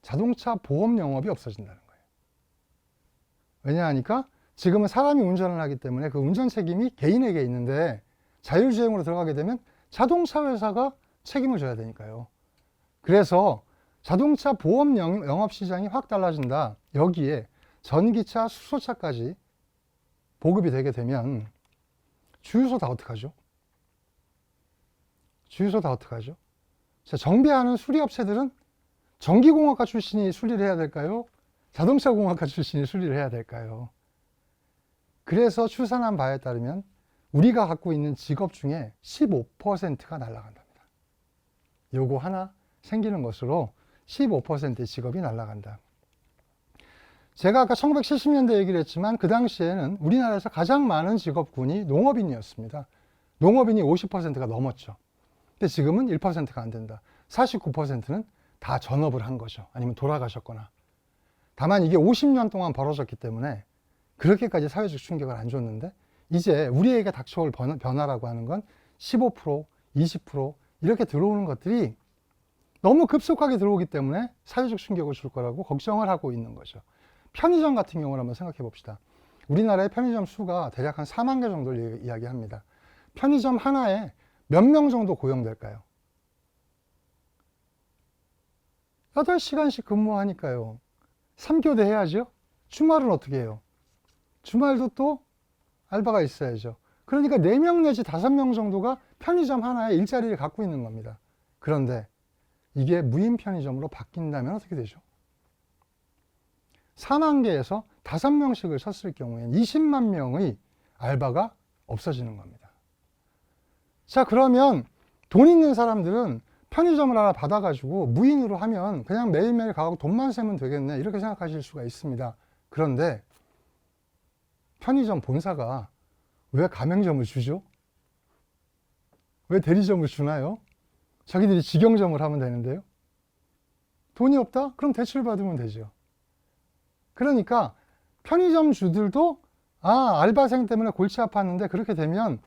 자동차 보험 영업이 없어진다는 거예요. 왜냐하니까 지금은 사람이 운전을 하기 때문에 그 운전 책임이 개인에게 있는데, 자율주행으로 들어가게 되면 자동차 회사가 책임을 져야 되니까요. 그래서 자동차 보험 영업 시장이 확 달라진다. 여기에 전기차, 수소차까지 보급이 되게 되면 주유소 다 어떡하죠? 주유소 다 어떡하죠? 자, 정비하는 수리업체들은 전기공학과 출신이 수리를 해야 될까요? 자동차공학과 출신이 수리를 해야 될까요? 그래서 추산한 바에 따르면 우리가 갖고 있는 직업 중에 15%가 날아간답니다. 요거 하나 생기는 것으로 15%의 직업이 날아간다. 제가 아까 1970년대 얘기를 했지만 그 당시에는 우리나라에서 가장 많은 직업군이 농업인이었습니다. 농업인이 50%가 넘었죠. 근데 지금은 1%가 안 된다. 49%는 다 전업을 한 거죠. 아니면 돌아가셨거나. 다만 이게 50년 동안 벌어졌기 때문에 그렇게까지 사회적 충격을 안 줬는데, 이제 우리에게 닥쳐올 변화라고 하는 건 15%, 20% 이렇게 들어오는 것들이 너무 급속하게 들어오기 때문에 사회적 충격을 줄 거라고 걱정을 하고 있는 거죠. 편의점 같은 경우를 한번 생각해 봅시다. 우리나라의 편의점 수가 대략 한 4만 개 정도를 이야기합니다. 편의점 하나에 몇 명 정도 고용될까요? 8시간씩 근무하니까요. 3교대 해야죠. 주말은 어떻게 해요? 주말도 또 알바가 있어야죠. 그러니까 4명 내지 5명 정도가 편의점 하나에 일자리를 갖고 있는 겁니다. 그런데 이게 무인 편의점으로 바뀐다면 어떻게 되죠? 4만 개에서 5명씩을 섰을 경우엔 20만 명의 알바가 없어지는 겁니다. 자, 그러면 돈 있는 사람들은 편의점을 하나 받아가지고 무인으로 하면 그냥 매일매일 가고 돈만 세면 되겠네, 이렇게 생각하실 수가 있습니다. 그런데 편의점 본사가 왜 가맹점을 주죠? 왜 대리점을 주나요? 자기들이 직영점을 하면 되는데요. 돈이 없다? 그럼 대출 받으면 되죠. 그러니까 편의점 주들도 알바생 때문에 골치 아팠는데 그렇게 되면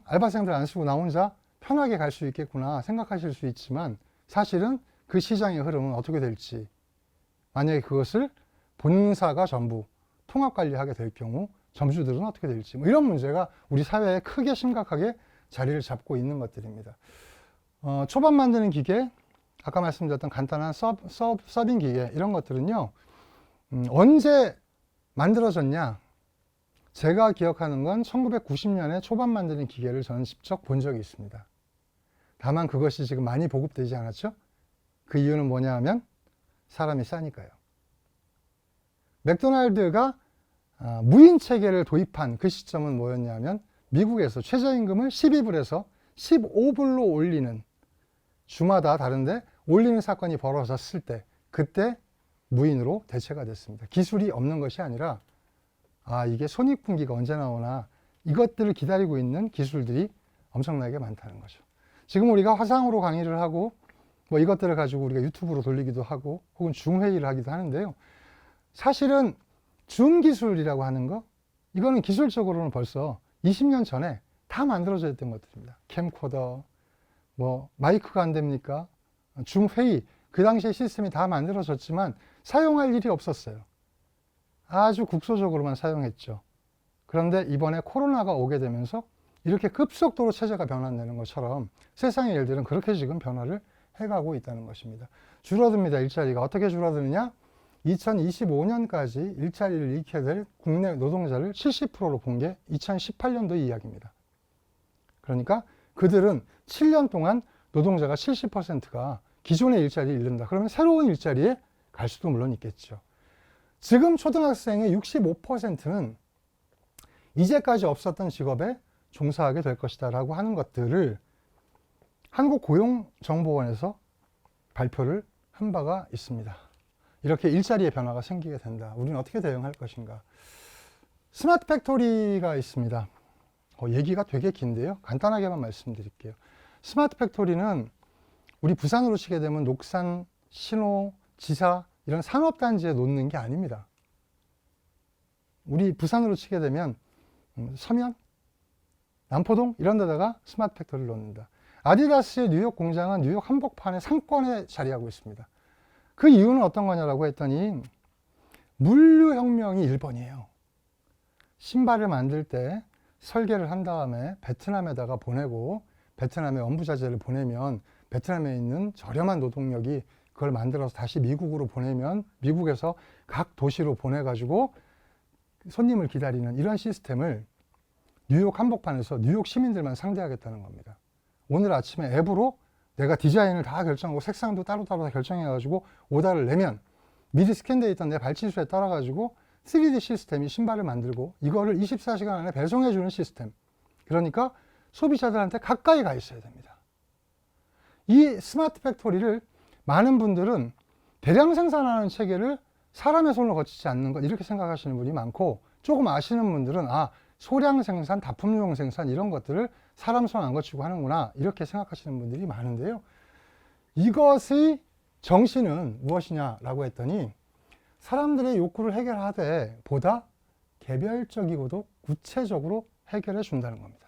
알바생들 안 쓰고 나 혼자 편하게 갈 수 있겠구나 생각하실 수 있지만, 사실은 그 시장의 흐름은 어떻게 될지, 만약에 그것을 본사가 전부 통합관리하게 될 경우 점주들은 어떻게 될지, 이런 문제가 우리 사회에 크게 심각하게 자리를 잡고 있는 것들입니다. 초밥 만드는 기계, 아까 말씀드렸던 간단한 서빙 기계, 이런 것들은요, 언제 만들어졌냐? 제가 기억하는 건 1990년에 초밥 만드는 기계를 저는 직접 본 적이 있습니다. 다만 그것이 지금 많이 보급되지 않았죠? 그 이유는 뭐냐 하면 사람이 싸니까요. 맥도날드가 무인 체계를 도입한 그 시점은 뭐였냐면, 미국에서 최저임금을 12불에서 15불로 올리는, 주마다 다른데 올리는 사건이 벌어졌을 때, 그때 무인으로 대체가 됐습니다. 기술이 없는 것이 아니라 이게 손익분기가 언제 나오나 이것들을 기다리고 있는 기술들이 엄청나게 많다는 거죠. 지금 우리가 화상으로 강의를 하고 뭐 이것들을 가지고 우리가 유튜브로 돌리기도 하고 혹은 줌 회의를 하기도 하는데요. 사실은 줌 기술이라고 하는 거, 이거는 기술적으로는 벌써 20년 전에 다 만들어져 있던 것들입니다. 캠코더, 뭐 마이크가 안 됩니까? 줌 회의, 그 당시에 시스템이 다 만들어졌지만 사용할 일이 없었어요. 아주 국소적으로만 사용했죠. 그런데 이번에 코로나가 오게 되면서 이렇게 급속도로 체제가 변화되는 것처럼 세상의 일들은 그렇게 지금 변화를 해가고 있다는 것입니다. 줄어듭니다. 일자리가. 어떻게 줄어드느냐? 2025년까지 일자리를 잃게 될 국내 노동자를 70%로 본 게 2018년도 이야기입니다. 그러니까 그들은 7년 동안 노동자가 70%가 기존의 일자리를 잃는다. 그러면 새로운 일자리에 갈 수도 물론 있겠죠. 지금 초등학생의 65%는 이제까지 없었던 직업에 종사하게 될 것이다 라고 하는 것들을 한국고용정보원에서 발표를 한 바가 있습니다. 이렇게 일자리의 변화가 생기게 된다. 우리는 어떻게 대응할 것인가? 스마트 팩토리가 있습니다. 얘기가 되게 긴데요. 간단하게만 말씀드릴게요. 스마트 팩토리는 우리 부산으로 치게 되면 녹산, 신호, 지사 이런 산업단지에 놓는 게 아닙니다. 우리 부산으로 치게 되면 서면, 남포동 이런 데다가 스마트 팩토리를 놓는다. 아디다스의 뉴욕 공장은 뉴욕 한복판의 상권에 자리하고 있습니다. 그 이유는 어떤 거냐라고 했더니 물류혁명이 1번이에요. 신발을 만들 때 설계를 한 다음에 베트남에다가 보내고 베트남에 원부자재를 보내면 베트남에 있는 저렴한 노동력이 그걸 만들어서 다시 미국으로 보내면 미국에서 각 도시로 보내가지고 손님을 기다리는 이런 시스템을 뉴욕 한복판에서 뉴욕 시민들만 상대하겠다는 겁니다. 오늘 아침에 앱으로 내가 디자인을 다 결정하고 색상도 따로따로 다 결정해가지고 오다를 내면 미리 스캔되어 있던 내 발치수에 따라가지고 3D 시스템이 신발을 만들고 이거를 24시간 안에 배송해주는 시스템. 그러니까 소비자들한테 가까이 가 있어야 됩니다. 이 스마트 팩토리를 많은 분들은 대량 생산하는 체계를 사람의 손으로 거치지 않는 것 이렇게 생각하시는 분이 많고 조금 아시는 분들은 소량 생산, 다품용 생산 이런 것들을 사람 손 안 거치고 하는구나 이렇게 생각하시는 분들이 많은데요. 이것의 정신은 무엇이냐라고 했더니 사람들의 욕구를 해결하되 보다 개별적이고도 구체적으로 해결해 준다는 겁니다.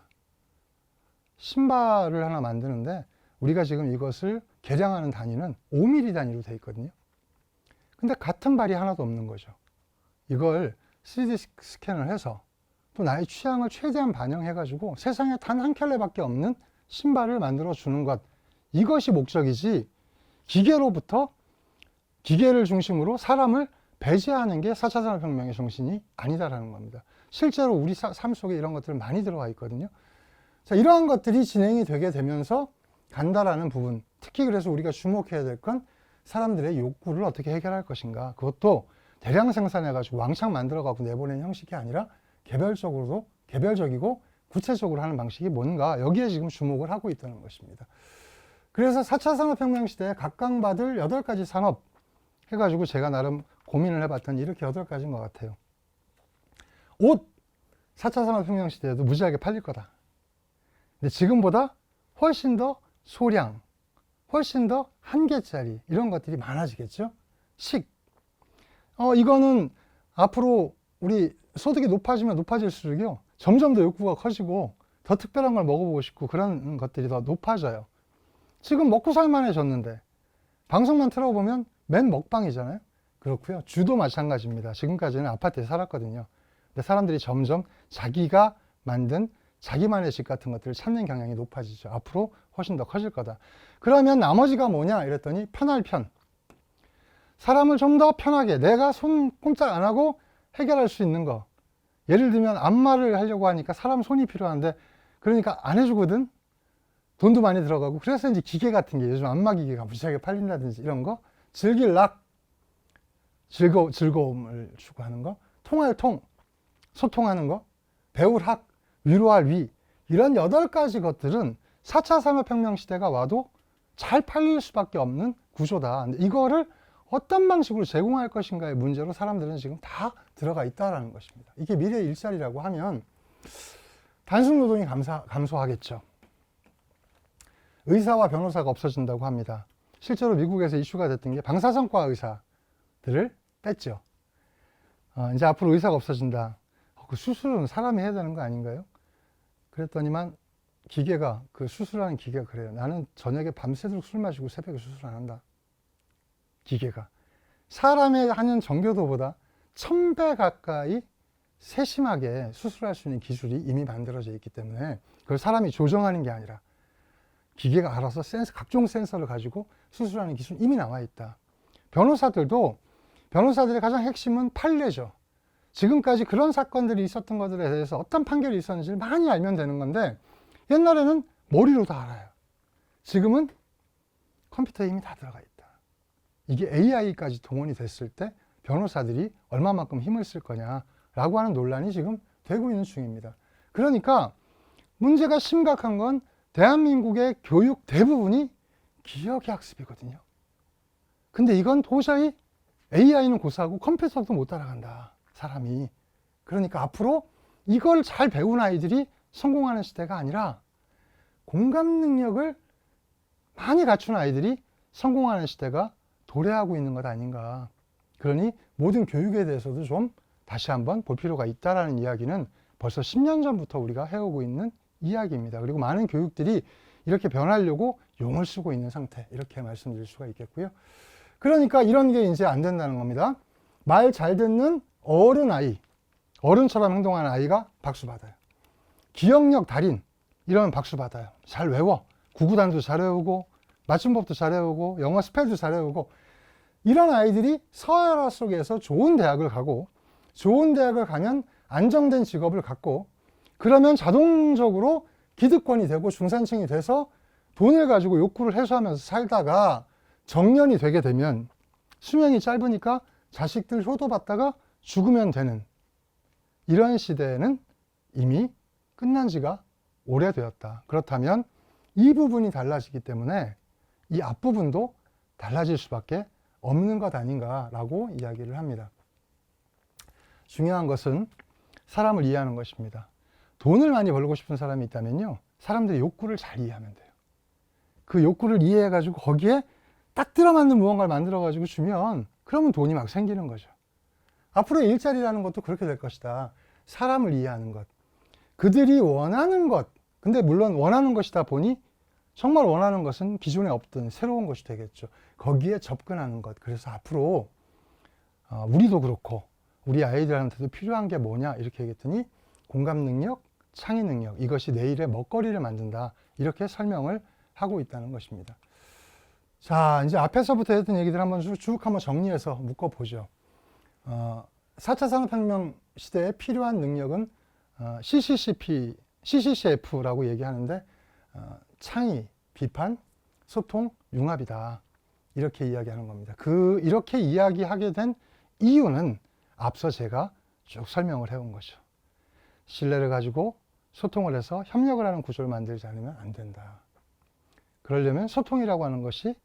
신발을 하나 만드는데 우리가 지금 이것을 계량하는 단위는 5mm 단위로 되어 있거든요. 근데 같은 발이 하나도 없는 거죠. 이걸 3D 스캔을 해서 또 나의 취향을 최대한 반영해가지고 세상에 단 한 켤레밖에 없는 신발을 만들어 주는 것. 이것이 목적이지 기계로부터 기계를 중심으로 사람을 배제하는 게 4차 산업혁명의 정신이 아니다라는 겁니다. 실제로 우리 삶 속에 이런 것들 많이 들어가 있거든요. 자, 이러한 것들이 진행이 되게 되면서 간다라는 부분. 특히 그래서 우리가 주목해야 될 건 사람들의 욕구를 어떻게 해결할 것인가. 그것도 대량 생산해가지고 왕창 만들어가고 내보내는 형식이 아니라 개별적이고 구체적으로 하는 방식이 뭔가 여기에 지금 주목을 하고 있다는 것입니다. 그래서 4차 산업혁명 시대에 각광받을 8가지 산업 해가지고 제가 나름 고민을 해봤더니 이렇게 8가지인 것 같아요. 옷! 4차 산업혁명 시대에도 무지하게 팔릴 거다. 근데 지금보다 훨씬 더 소량, 훨씬 더 한계짜리 이런 것들이 많아지겠죠. 식! 이거는 앞으로 우리 소득이 높아지면 높아질수록요 점점 더 욕구가 커지고 더 특별한 걸 먹어보고 싶고 그런 것들이 더 높아져요. 지금 먹고 살만해졌는데 방송만 틀어보면 맨 먹방이잖아요. 그렇고요. 주도 마찬가지입니다. 지금까지는 아파트에 살았거든요. 근데 사람들이 점점 자기가 만든 자기만의 집 같은 것들을 찾는 경향이 높아지죠. 앞으로 훨씬 더 커질 거다. 그러면 나머지가 뭐냐 이랬더니 편할 편. 사람을 좀 더 편하게 내가 손 꼼짝 안 하고 해결할 수 있는 거. 예를 들면 안마를 하려고 하니까 사람 손이 필요한데 그러니까 안 해주거든. 돈도 많이 들어가고 그래서 이제 기계 같은 게 요즘 안마 기계가 무지하게 팔린다든지 이런 거. 즐길 락, 즐거움을 추구하는 거. 통할 통, 소통하는 거. 배울 학, 위로할 위. 이런 8가지 것들은 4차 산업혁명 시대가 와도 잘 팔릴 수밖에 없는 구조다. 이거를 어떤 방식으로 제공할 것인가의 문제로 사람들은 지금 다 들어가 있다는 것입니다. 이게 미래의 일자리라고 하면 단순 노동이 감소하겠죠. 의사와 변호사가 없어진다고 합니다. 실제로 미국에서 이슈가 됐던 게 방사선과 의사들을 뺐죠. 이제 앞으로 의사가 없어진다. 그 수술은 사람이 해야 되는 거 아닌가요? 그랬더니만 기계가, 그 수술하는 기계가 그래요. 나는 저녁에 밤새도록 술 마시고 새벽에 수술 안 한다. 기계가. 사람의 하는 정교도보다 1000배 가까이 세심하게 수술할 수 있는 기술이 이미 만들어져 있기 때문에 그걸 사람이 조정하는 게 아니라 기계가 알아서 각종 센서를 가지고 수술하는 기술이 이미 나와 있다. 변호사들의 가장 핵심은 판례죠. 지금까지 그런 사건들이 있었던 것들에 대해서 어떤 판결이 있었는지를 많이 알면 되는 건데 옛날에는 머리로 다 알아요. 지금은 컴퓨터에 이미 다 들어가 있다. 이게 AI까지 동원이 됐을 때 변호사들이 얼마만큼 힘을 쓸 거냐라고 하는 논란이 지금 되고 있는 중입니다. 그러니까 문제가 심각한 건 대한민국의 교육 대부분이 기억학습이거든요. 근데 이건 도저히 AI는 고사하고 컴퓨터도 못 따라간다, 사람이. 그러니까 앞으로 이걸 잘 배운 아이들이 성공하는 시대가 아니라 공감 능력을 많이 갖춘 아이들이 성공하는 시대가 도래하고 있는 것 아닌가. 그러니 모든 교육에 대해서도 좀 다시 한번 볼 필요가 있다라는 이야기는 벌써 10년 전부터 우리가 해오고 있는 이야기입니다. 그리고 많은 교육들이 이렇게 변하려고 용을 쓰고 있는 상태, 이렇게 말씀드릴 수가 있겠고요. 그러니까 이런 게 이제 안 된다는 겁니다. 말 잘 듣는 어른처럼 행동하는 아이가 박수 받아요. 기억력 달인, 이러면 박수 받아요. 잘 외워. 구구단도 잘 외우고, 맞춤법도 잘 외우고, 영어 스펠도 잘 외우고, 이런 아이들이 사회 속에서 좋은 대학을 가고, 좋은 대학을 가면 안정된 직업을 갖고, 그러면 자동적으로 기득권이 되고 중산층이 돼서 돈을 가지고 욕구를 해소하면서 살다가 정년이 되게 되면 수명이 짧으니까 자식들 효도받다가 죽으면 되는 이런 시대는 이미 끝난 지가 오래되었다. 그렇다면 이 부분이 달라지기 때문에 이 앞부분도 달라질 수밖에 없는 것 아닌가라고 이야기를 합니다. 중요한 것은 사람을 이해하는 것입니다. 돈을 많이 벌고 싶은 사람이 있다면요, 사람들의 욕구를 잘 이해하면 돼요. 그 욕구를 이해해가지고 거기에 딱 들어맞는 무언가를 만들어가지고 주면 그러면 돈이 막 생기는 거죠. 앞으로의 일자리라는 것도 그렇게 될 것이다. 사람을 이해하는 것. 그들이 원하는 것. 근데 물론 원하는 것이다 보니 정말 원하는 것은 기존에 없던 새로운 것이 되겠죠. 거기에 접근하는 것. 그래서 앞으로 우리도 그렇고 우리 아이들한테도 필요한 게 뭐냐 이렇게 얘기했더니 공감 능력, 창의 능력, 이것이 내일의 먹거리를 만든다. 이렇게 설명을 하고 있다는 것입니다. 자, 이제 앞에서부터 했던 얘기들 한번 쭉 한번 정리해서 묶어보죠. 4차 산업혁명 시대에 필요한 능력은 CCCF라고 얘기하는데 창의, 비판, 소통, 융합이다. 이렇게 이야기하는 겁니다. 이렇게 이야기하게 된 이유는 앞서 제가 쭉 설명을 해온 거죠. 신뢰를 가지고 소통을 해서 협력을 하는 구조를 만들지 않으면 안 된다. 그러려면 소통이라고 하는 것이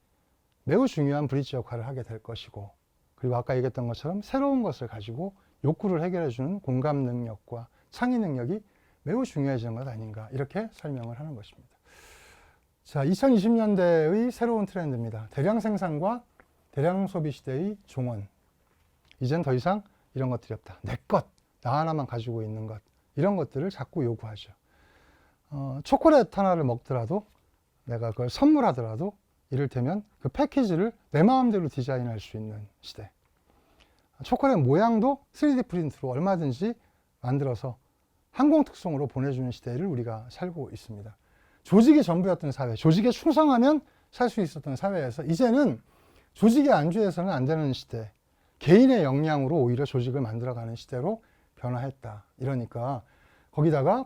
매우 중요한 브릿지 역할을 하게 될 것이고, 그리고 아까 얘기했던 것처럼 새로운 것을 가지고 욕구를 해결해주는 공감 능력과 창의 능력이 매우 중요해지는 것 아닌가, 이렇게 설명을 하는 것입니다. 자, 2020년대의 새로운 트렌드입니다. 대량 생산과 대량 소비 시대의 종언. 이젠 더 이상 이런 것들이 없다. 내 것, 나 하나만 가지고 있는 것, 이런 것들을 자꾸 요구하죠. 초콜릿 하나를 먹더라도, 내가 그걸 선물하더라도 이를테면 그 패키지를 내 마음대로 디자인할 수 있는 시대. 초콜릿 모양도 3D 프린트로 얼마든지 만들어서 항공특송으로 보내주는 시대를 우리가 살고 있습니다. 조직이 전부였던 사회, 조직에 충성하면 살 수 있었던 사회에서 이제는 조직에 안주해서는 안 되는 시대, 개인의 역량으로 오히려 조직을 만들어가는 시대로 변화했다. 이러니까 거기다가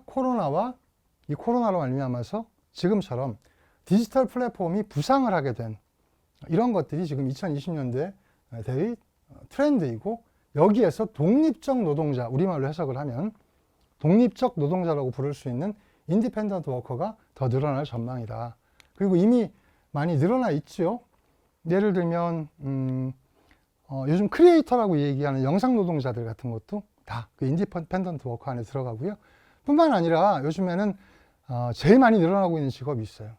이 코로나로 말미암아서 지금처럼 디지털 플랫폼이 부상을 하게 된 이런 것들이 지금 2020년대 대의 트렌드이고, 여기에서 독립적 노동자, 우리말로 해석을 하면 독립적 노동자라고 부를 수 있는 인디펜던트 워커가 더 늘어날 전망이다. 그리고 이미 많이 늘어나 있죠. 예를 들면 요즘 크리에이터라고 얘기하는 영상 노동자들 같은 것도 다 그 인디펜던트 워커 안에 들어가고요. 뿐만 아니라 요즘에는 제일 많이 늘어나고 있는 직업이 있어요.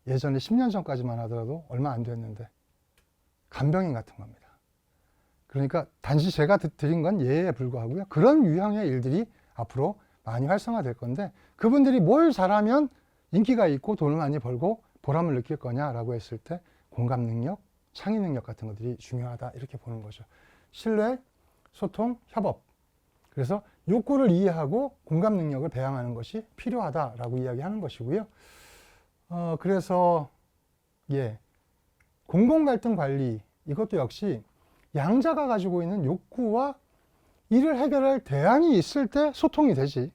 예전에 10년 전까지만 하더라도 얼마 안 됐는데 간병인 같은 겁니다. 그러니까 단지 제가 드린 건 예에 불과하고요. 그런 유형의 일들이 앞으로 많이 활성화될 건데 그분들이 뭘 잘하면 인기가 있고 돈을 많이 벌고 보람을 느낄 거냐라고 했을 때 공감 능력, 창의 능력 같은 것들이 중요하다 이렇게 보는 거죠. 신뢰, 소통, 협업. 그래서 욕구를 이해하고 공감 능력을 배양하는 것이 필요하다라고 이야기하는 것이고요. 그래서 공공 갈등 관리 이것도 역시 양자가 가지고 있는 욕구와 이를 해결할 대안이 있을 때 소통이 되지.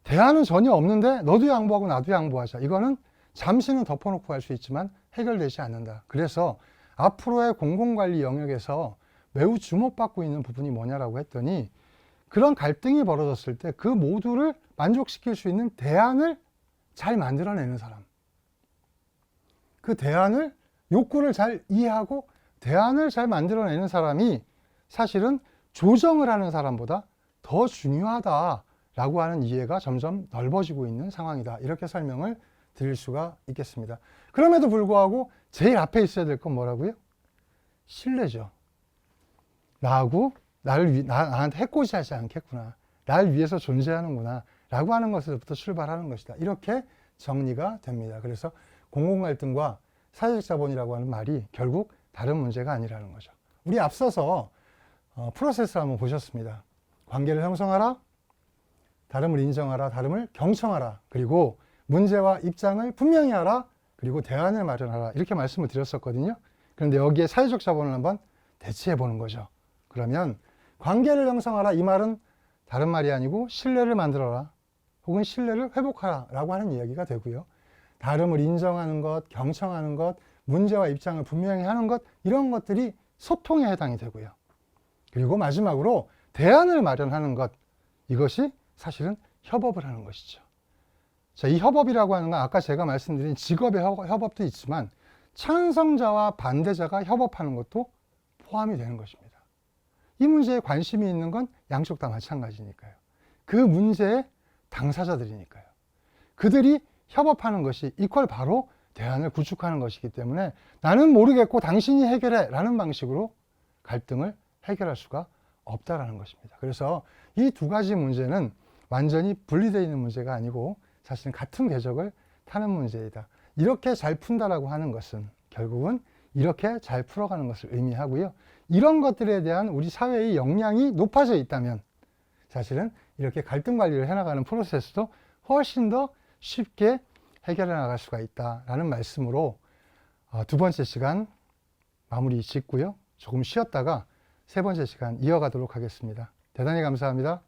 대안은 전혀 없는데 너도 양보하고 나도 양보하자. 이거는 잠시는 덮어놓고 할 수 있지만 해결되지 않는다. 그래서 앞으로의 공공관리 영역에서 매우 주목받고 있는 부분이 뭐냐라고 했더니 그런 갈등이 벌어졌을 때 그 모두를 만족시킬 수 있는 대안을 잘 만들어내는 사람. 그 대안을 욕구를 잘 이해하고 대안을 잘 만들어내는 사람이 사실은 조정을 하는 사람보다 더 중요하다라고 하는 이해가 점점 넓어지고 있는 상황이다. 이렇게 설명을 드릴 수가 있겠습니다. 그럼에도 불구하고 제일 앞에 있어야 될 건 뭐라고요? 신뢰죠. 나하고 나한테 해코지하지 않겠구나. 날 위해서 존재하는구나. 라고 하는 것에서부터 출발하는 것이다. 이렇게 정리가 됩니다. 그래서 공공갈등과 사회적 자본이라고 하는 말이 결국 다른 문제가 아니라는 거죠. 우리 앞서서 프로세스를 한번 보셨습니다. 관계를 형성하라, 다름을 인정하라, 다름을 경청하라, 그리고 문제와 입장을 분명히 하라, 그리고 대안을 마련하라 이렇게 말씀을 드렸었거든요. 그런데 여기에 사회적 자본을 한번 대치해 보는 거죠. 그러면 관계를 형성하라 이 말은 다른 말이 아니고 신뢰를 만들어라 혹은 신뢰를 회복하라 라고 하는 이야기가 되고요. 다름을 인정하는 것, 경청하는 것, 문제와 입장을 분명히 하는 것 이런 것들이 소통에 해당이 되고요. 그리고 마지막으로 대안을 마련하는 것 이것이 사실은 협업을 하는 것이죠. 자, 이 협업이라고 하는 건 아까 제가 말씀드린 직업의 협업도 있지만 찬성자와 반대자가 협업하는 것도 포함이 되는 것입니다. 이 문제에 관심이 있는 건 양쪽 다 마찬가지니까요. 그 문제의 당사자들이니까요. 그들이 협업하는 것이 이퀄 바로 대안을 구축하는 것이기 때문에 나는 모르겠고 당신이 해결해 라는 방식으로 갈등을 해결할 수가 없다라는 것입니다. 그래서 이 두 가지 문제는 완전히 분리되어 있는 문제가 아니고 사실은 같은 궤적을 타는 문제이다. 이렇게 잘 푼다라고 하는 것은 결국은 이렇게 잘 풀어가는 것을 의미하고요. 이런 것들에 대한 우리 사회의 역량이 높아져 있다면 사실은 이렇게 갈등 관리를 해나가는 프로세스도 훨씬 더 쉽게 해결해 나갈 수가 있다라는 말씀으로 두 번째 시간 마무리 짓고요. 조금 쉬었다가 세 번째 시간 이어가도록 하겠습니다. 대단히 감사합니다.